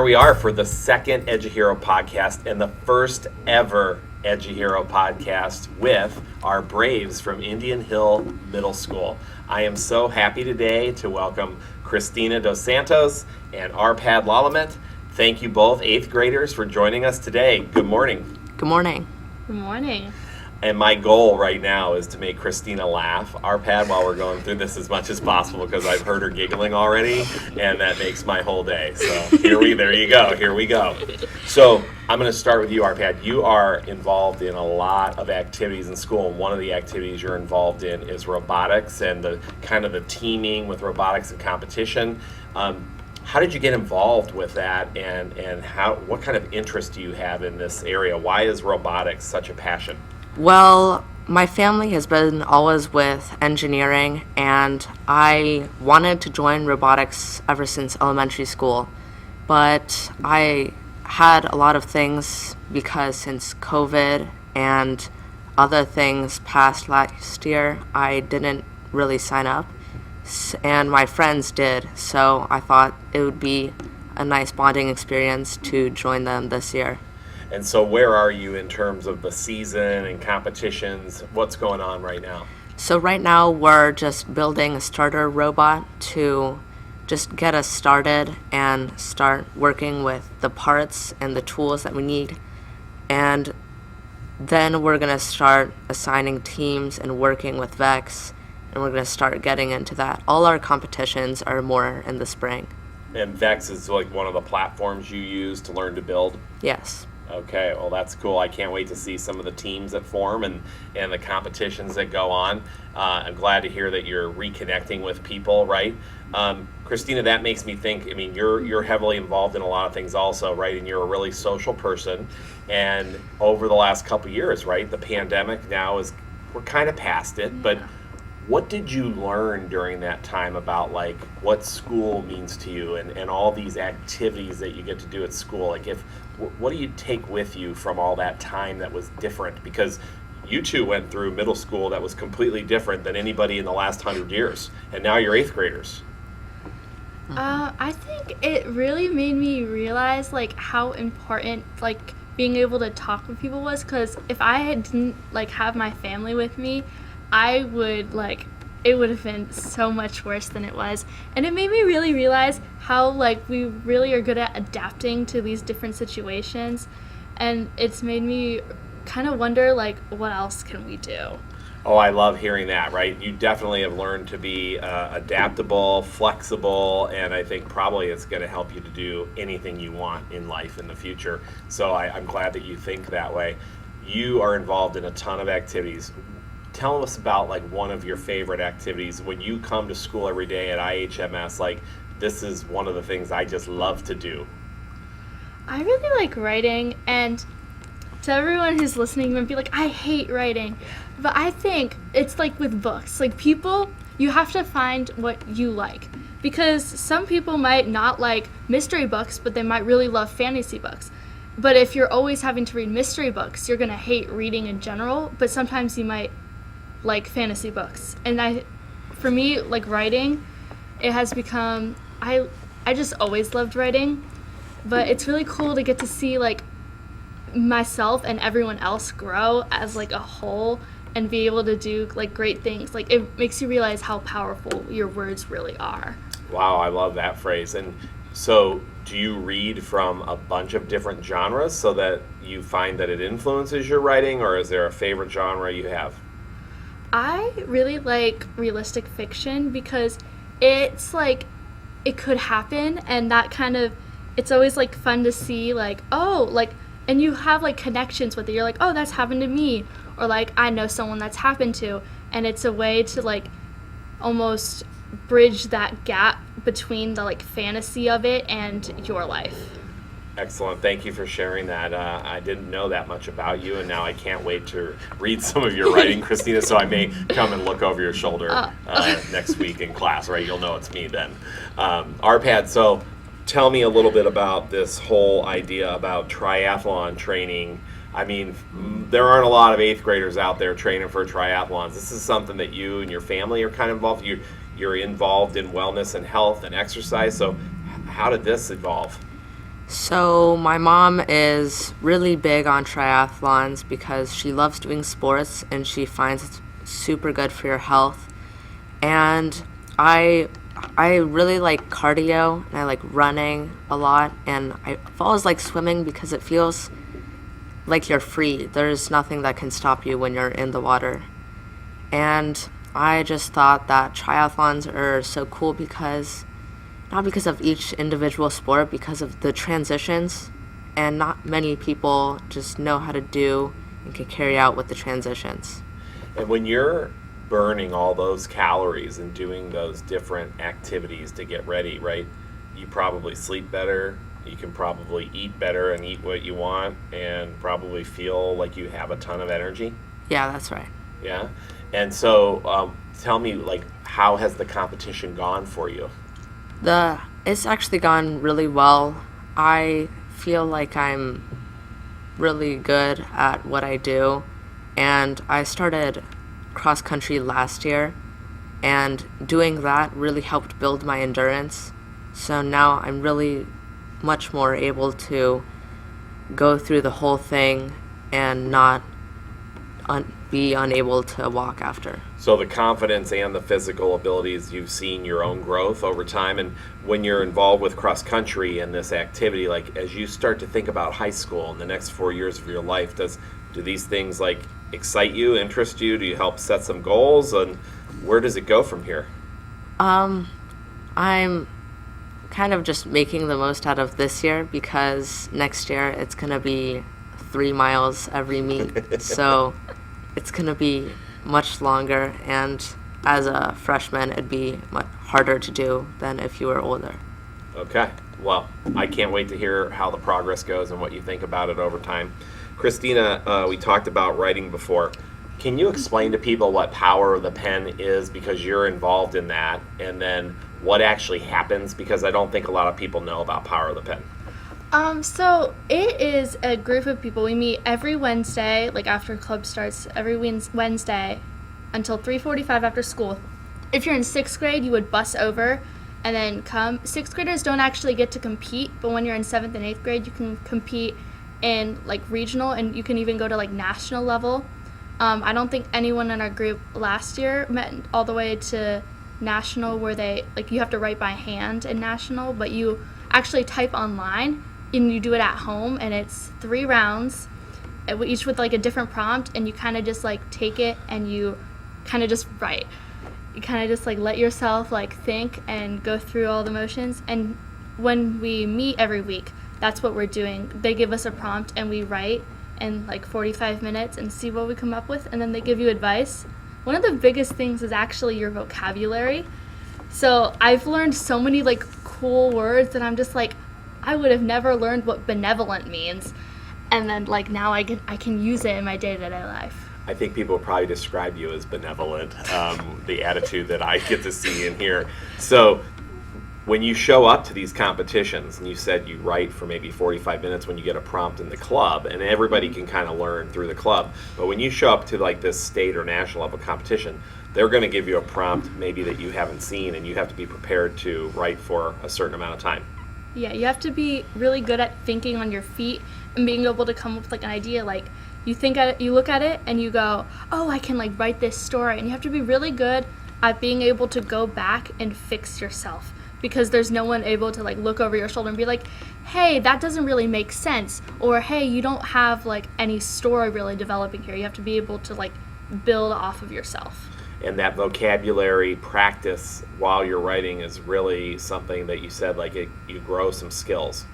we are for the second EduHERO podcast and the first ever EduHERO podcast with our Braves from Indian Hill Middle School. I am so happy today to welcome Christina Dos Santos and Arpad Lalamet. Thank you both, 8th graders, for joining us today. Good morning. Good morning. Good morning. And my goal right now is to make Christina laugh, Arpad, while we're going through this as much as possible because I've heard her giggling already, and that makes my whole day. So here we go. So I'm going to start with you, Arpad. You are involved in a lot of activities in school, and one of the activities you're involved in is robotics and the kind of the teaming with robotics and competition. How did you get involved with that, and what kind of interest do you have in this area? Why is robotics such a passion? Well, my family has been always with engineering, and I wanted to join robotics ever since elementary school. But I had a lot of things because since COVID and other things passed last year, I didn't really sign up, and my friends did. So I thought it would be a nice bonding experience to join them this year. And so where are you in terms of the season and competitions? What's going on right now? So right now we're just building a starter robot to just get us started and start working with the parts and the tools that we need. And then we're going to start assigning teams and working with VEX, and we're going to start getting into that. All our competitions are more in the spring. And VEX is like one of the platforms you use to learn to build? Yes. Okay, well that's cool. I can't wait to see some of the teams that form and the competitions that go on. I'm glad to hear that you're reconnecting with people, right? Christina, that makes me think, I mean, you're heavily involved in a lot of things also, right? And you're a really social person. And over the last couple of years, right, the pandemic now we're kind of past it, but what did you learn during that time about like what school means to you and all these activities that you get to do at school? Like what do you take with you from all that time that was different? Because you two went through middle school that was completely different than anybody in the last 100 years, and now you're 8th graders. I think it really made me realize like how important like being able to talk with people was, because if I didn't like have my family with me, I would it would have been so much worse than it was. And it made me really realize how like we really are good at adapting to these different situations, and it's made me kind of wonder like what else can we do. Oh, I love hearing that, right? You definitely have learned to be adaptable, flexible, and I think probably it's going to help you to do anything you want in life in the future. So I'm glad that you think that way. You are involved in a ton of activities. Tell us about like one of your favorite activities when you come to school every day at IHMS. Like, this is one of the things I just love to do. I really like writing, and to everyone who's listening, you might be like, I hate writing. But I think it's like with books. Like people, you have to find what you like. Because some people might not like mystery books, but they might really love fantasy books. But if you're always having to read mystery books, you're going to hate reading in general. But sometimes you might like fantasy books. And for me, like writing, it has become, I just always loved writing. But it's really cool to get to see like myself and everyone else grow as like a whole and be able to do like great things. Like it makes you realize how powerful your words really are. Wow, I love that phrase. And so do you read from a bunch of different genres so that you find that it influences your writing, or is there a favorite genre you have? I really like realistic fiction because it's like it could happen, and that kind of, it's always like fun to see like, oh, like, and you have like connections with it. You're like, oh, that's happened to me, or like I know someone that's happened to, and it's a way to like almost bridge that gap between the like fantasy of it and your life. Excellent. Thank you for sharing that. I didn't know that much about you, and now I can't wait to read some of your writing, Christina, so I may come and look over your shoulder next week in class, right? You'll know it's me then. Arpad, so tell me a little bit about this whole idea about triathlon training. I mean, there aren't a lot of 8th graders out there training for triathlons. This is something that you and your family are kind of involved. You're involved in wellness and health and exercise, so how did this evolve? So, my mom is really big on triathlons because she loves doing sports and she finds it's super good for your health. And I I really like cardio and I like running a lot and I've always like swimming because it feels like you're free. There's nothing that can stop you when you're in the water. And I just thought that triathlons are so cool because not because of each individual sport, because of the transitions, and not many people just know how to do and can carry out with the transitions. And when you're burning all those calories and doing those different activities to get ready, right? You probably sleep better, you can probably eat better and eat what you want, and probably feel like you have a ton of energy. Yeah, that's right. Yeah. And so, tell me, like, how has the competition gone for you? It's actually gone really well. I feel like I'm really good at what I do, and I started cross country last year, and doing that really helped build my endurance. So now I'm really much more able to go through the whole thing and not be unable to walk after. So the confidence and the physical abilities, you've seen your own growth over time. And when you're involved with cross country and this activity, like as you start to think about high school and the next 4 years of your life, do these things like excite you, interest you? Do you help set some goals? And where does it go from here? I'm kind of just making the most out of this year because next year it's going to be 3 miles every meet. So it's going to be much longer, and as a freshman, it'd be much harder to do than if you were older. Okay. Well, I can't wait to hear how the progress goes and what you think about it over time. Christina, we talked about writing before. Can you explain to people what Power of the Pen is, because you're involved in that, and then what actually happens, because I don't think a lot of people know about Power of the Pen. So it is a group of people. We meet every Wednesday, like after club starts, every Wednesday until 3:45 after school. If you're in 6th grade, you would bus over and then come. 6th graders don't actually get to compete, but when you're in 7th and 8th grade, you can compete in like regional, and you can even go to like national level. I don't think anyone in our group last year met all the way to national, where they like you have to write by hand in national, but you actually type online and you do it at home, and it's 3 rounds, each with like a different prompt, and you kind of just like take it and you kind of just write. You kind of just like let yourself like think and go through all the motions. And when we meet every week, that's what we're doing. They give us a prompt and we write in like 45 minutes and see what we come up with, and then they give you advice. One of the biggest things is actually your vocabulary. So I've learned so many like cool words that I'm just like, I would have never learned what benevolent means, and then like now I can use it in my day-to-day life. I think people probably describe you as benevolent, the attitude that I get to see and hear. So when you show up to these competitions, and you said you write for maybe 45 minutes when you get a prompt in the club, and everybody can kind of learn through the club, but when you show up to like this state or national level competition, they're going to give you a prompt maybe that you haven't seen, and you have to be prepared to write for a certain amount of time. Yeah, you have to be really good at thinking on your feet and being able to come up with like an idea. Like you think at it, you look at it and you go, oh, I can like write this story. And you have to be really good at being able to go back and fix yourself, because there's no one able to like look over your shoulder and be like, hey, that doesn't really make sense, or hey, you don't have like any story really developing here. You have to be able to like build off of yourself. And that vocabulary practice while you're writing is really something that you said, like you grow some skills.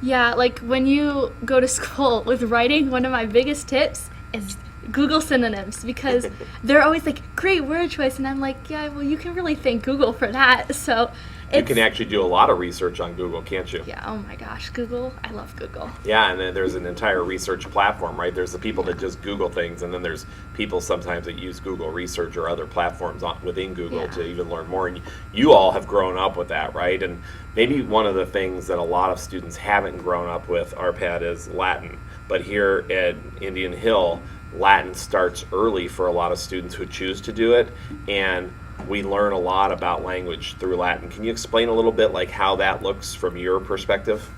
Yeah, like when you go to school with writing, one of my biggest tips is Google synonyms, because they're always like, great word choice, and I'm like, yeah, well, you can really thank Google for that. So you can actually do a lot of research on Google, can't you? Yeah, oh my gosh, Google, I love Google. Yeah, and then there's an entire research platform, right? There's the people that just Google things, and then there's people sometimes that use Google Research or other platforms within Google to even learn more. And you all have grown up with that, right? And maybe one of the things that a lot of students haven't grown up with, RPAD, is Latin. But here at Indian Hill, Latin starts early for a lot of students who choose to do it, and we learn a lot about language through Latin. Can you explain a little bit like how that looks from your perspective?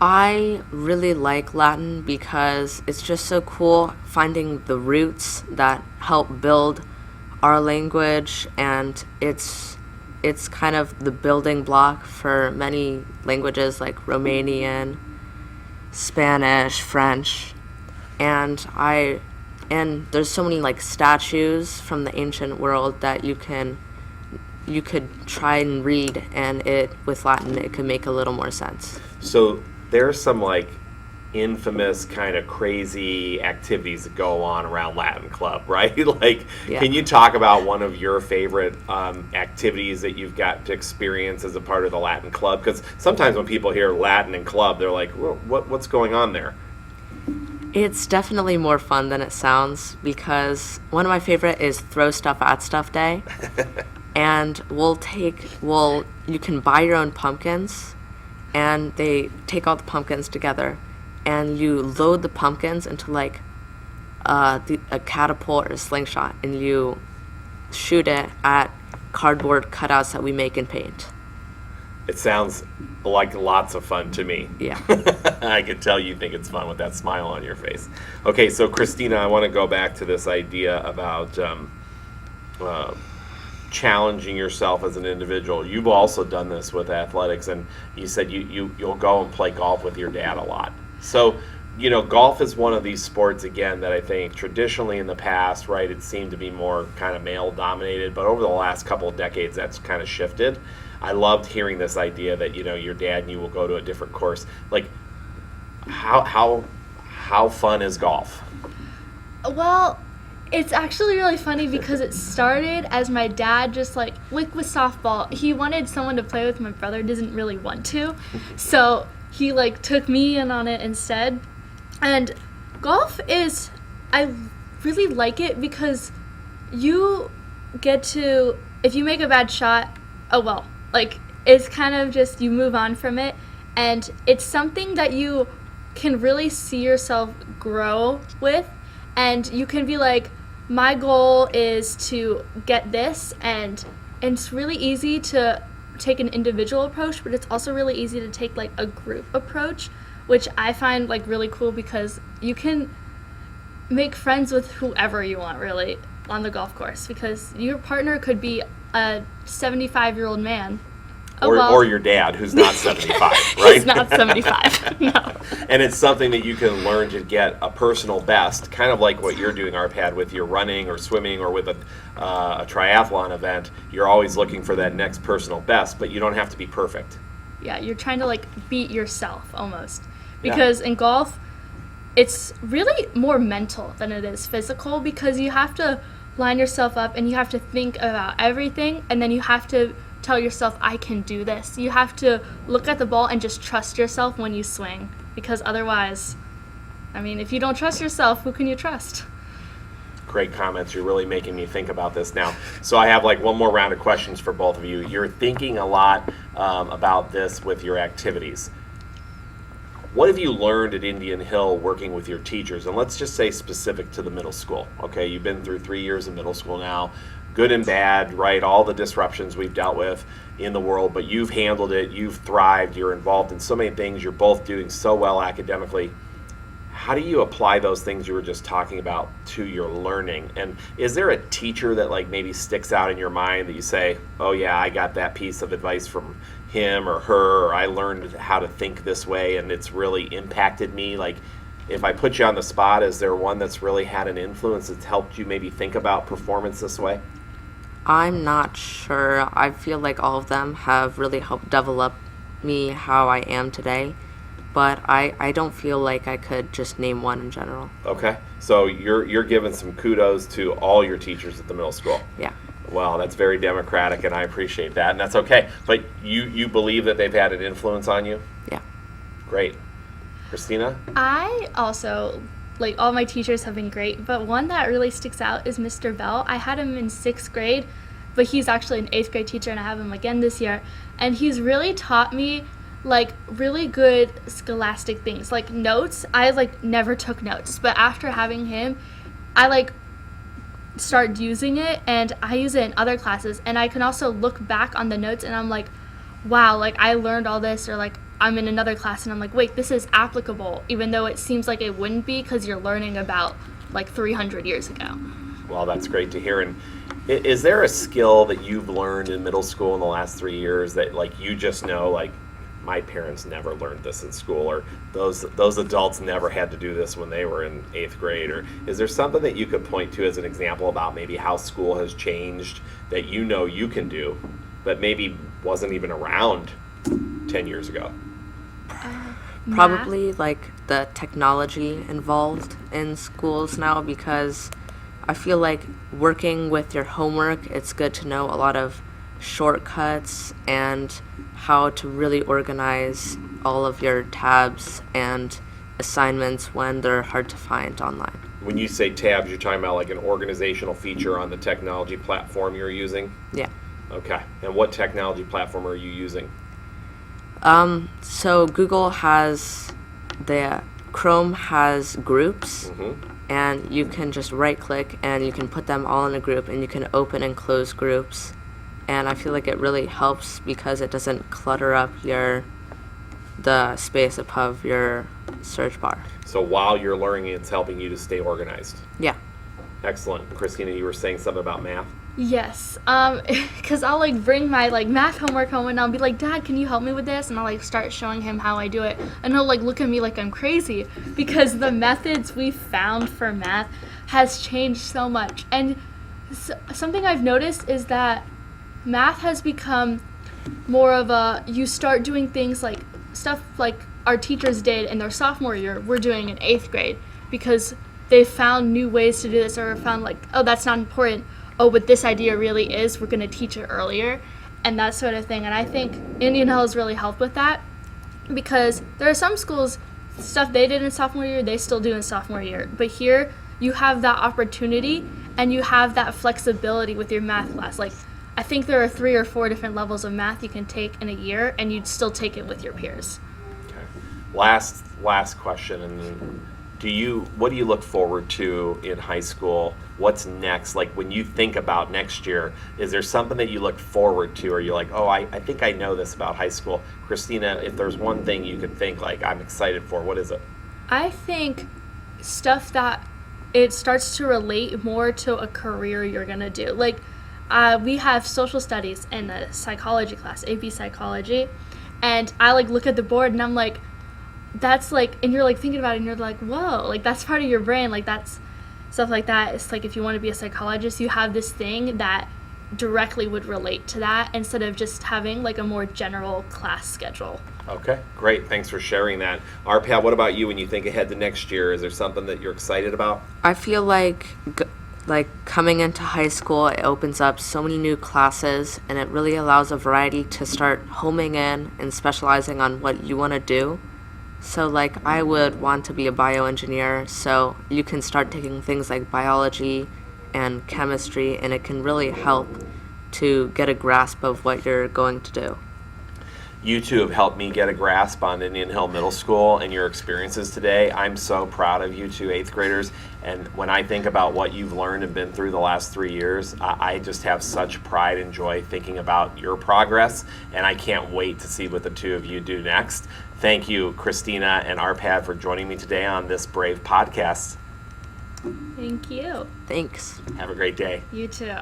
I really like Latin because it's just so cool finding the roots that help build our language, and it's kind of the building block for many languages like Romanian, Spanish, French, and there's so many like statues from the ancient world that you could try and read, and it with Latin it could make a little more sense. So there's some like infamous kind of crazy activities that go on around Latin Club, right? Like, Yeah. can you talk about one of your favorite activities that you've got to experience as a part of the Latin Club? Because sometimes when people hear Latin and club, they're like, well, what's going on there? It's definitely more fun than it sounds, because one of my favorite is Throw Stuff at Stuff Day. And you can buy your own pumpkins, and they take all the pumpkins together, and you load the pumpkins into like a catapult or a slingshot, and you shoot it at cardboard cutouts that we make in paint. It sounds like lots of fun to me. Yeah. I can tell you think it's fun with that smile on your face. Okay, so Christina, I want to go back to this idea about challenging yourself as an individual. You've also done this with athletics, and you said you'll go and play golf with your dad a lot. So, golf is one of these sports, again, that I think traditionally in the past, right, it seemed to be more kind of male dominated, but over the last couple of decades, that's kind of shifted. I loved hearing this idea that, your dad and you will go to a different course. Like, how fun is golf? Well, it's actually really funny because it started as my dad just like with softball. He wanted someone to play with. My brother didn't really want to. So he like took me in on it instead. And golf is, I really like it because you get to, if you make a bad shot, oh well, like it's kind of just you move on from it. And it's something that you can really see yourself grow with. And you can be like, my goal is to get this, and it's really easy to take an individual approach, but it's also really easy to take like a group approach, which I find like really cool because you can make friends with whoever you want really on the golf course, because your partner could be a 75-year-old man. Or your dad, who's not 75, right? He's not 75, no. And it's something that you can learn to get a personal best, kind of like what you're doing, Arpad, with your running or swimming or with a triathlon event. You're always looking for that next personal best, but you don't have to be perfect. Yeah, you're trying to like beat yourself almost. Because in golf, it's really more mental than it is physical, because you have to line yourself up and you have to think about everything, and then you have to tell yourself, I can do this. You have to look at the ball and just trust yourself when you swing, because otherwise, I mean, if you don't trust yourself, who can you trust? Great comments. You're really making me think about this now. So I have like one more round of questions for both of you. You're thinking a lot about this with your activities. What have you learned at Indian Hill working with your teachers? And let's just say specific to the middle school. Okay, you've been through 3 years of middle school now. Good and bad, right? All the disruptions we've dealt with in the world, but you've handled it, you've thrived, you're involved in so many things, you're both doing so well academically. How do you apply those things you were just talking about to your learning? And is there a teacher that like maybe sticks out in your mind that you say, oh yeah, I got that piece of advice from him or her, or I learned how to think this way and it's really impacted me? Like, if I put you on the spot, is there one that's really had an influence that's helped you maybe think about performance this way? I'm not sure. I feel like all of them have really helped develop me how I am today, but I don't feel like I could just name one in general. Okay, so you're giving some kudos to all your teachers at the middle school. Yeah. Well, that's very democratic, and I appreciate that, and that's okay. But you believe that they've had an influence on you? Yeah. Great. Christina? I also, like, all my teachers have been great, but one that really sticks out is Mr. Bell. I had him in 6th grade, but he's actually an 8th grade teacher, and I have him again this year. And he's really taught me, like, really good scholastic things. Like, notes, I, like, never took notes, but after having him, I, like, started using it, and I use it in other classes, and I can also look back on the notes, and I'm like, wow, like, I learned all this, or, like, I'm in another class and I'm like, wait, this is applicable, even though it seems like it wouldn't be because you're learning about like 300 years ago. Well, that's great to hear. And is there a skill that you've learned in middle school in the last 3 years that like you just know, like, my parents never learned this in school, or those adults never had to do this when they were in 8th grade? Or is there something that you could point to as an example about maybe how school has changed that you know you can do, but maybe wasn't even around 10 years ago? Probably like the technology involved in schools now, because I feel like working with your homework, it's good to know a lot of shortcuts and how to really organize all of your tabs and assignments when they're hard to find online. When you say tabs, you're talking about like an organizational feature on the technology platform you're using? Yeah. Okay. And what technology platform are you using? So Google has Chrome has groups, and you can just right click and you can put them all in a group, and you can open and close groups. And I feel like it really helps because it doesn't clutter up the space above your search bar. So while you're learning, it's helping you to stay organized. Yeah. Excellent. Christina, you were saying something about math? Yes, because I'll like bring my like math homework home and I'll be like, Dad, can you help me with this? And I'll like start showing him how I do it, and he'll like look at me like I'm crazy because the methods we found for math has changed so much. And something I've noticed is that math has become more of you start doing things like stuff like our teachers did in their sophomore year, we're doing in 8th grade, because they found new ways to do this, or found like, oh, that's not important. Oh, but this idea really is, we're going to teach it earlier, and that sort of thing. And I think Indian Hill has really helped with that, because there are some schools, stuff they did in sophomore year, they still do in sophomore year. But here, you have that opportunity, and you have that flexibility with your math class. Like, I think there are 3 or 4 different levels of math you can take in a year, and you'd still take it with your peers. Okay. Last question. And what do you look forward to in high school? What's next? Like, when you think about next year, is there something that you look forward to, or you're like, oh, I think I know this about high school? Christina, if there's one thing you could think like I'm excited for, what is it? I think stuff that it starts to relate more to a career you're going to do. Like, we have social studies in the psychology class, AP psychology, and I like look at the board and I'm like, that's like, and you're like thinking about it and you're like, whoa, like that's part of your brain, like that's stuff like that. It's like if you want to be a psychologist, you have this thing that directly would relate to that instead of just having like a more general class schedule. Okay, great. Thanks for sharing that. Arpad, what about you when you think ahead to next year? Is there something that you're excited about? I feel like coming into high school, it opens up so many new classes, and it really allows a variety to start homing in and specializing on what you want to do. So like I would want to be a bioengineer, so you can start taking things like biology and chemistry, and it can really help to get a grasp of what you're going to do. You two have helped me get a grasp on Indian Hill Middle School and your experiences today. I'm so proud of you two 8th graders. And when I think about what you've learned and been through the last 3 years, I just have such pride and joy thinking about your progress. And I can't wait to see what the two of you do next. Thank you, Christina and Arpad, for joining me today on this Brave podcast. Thank you. Thanks. Have a great day. You too.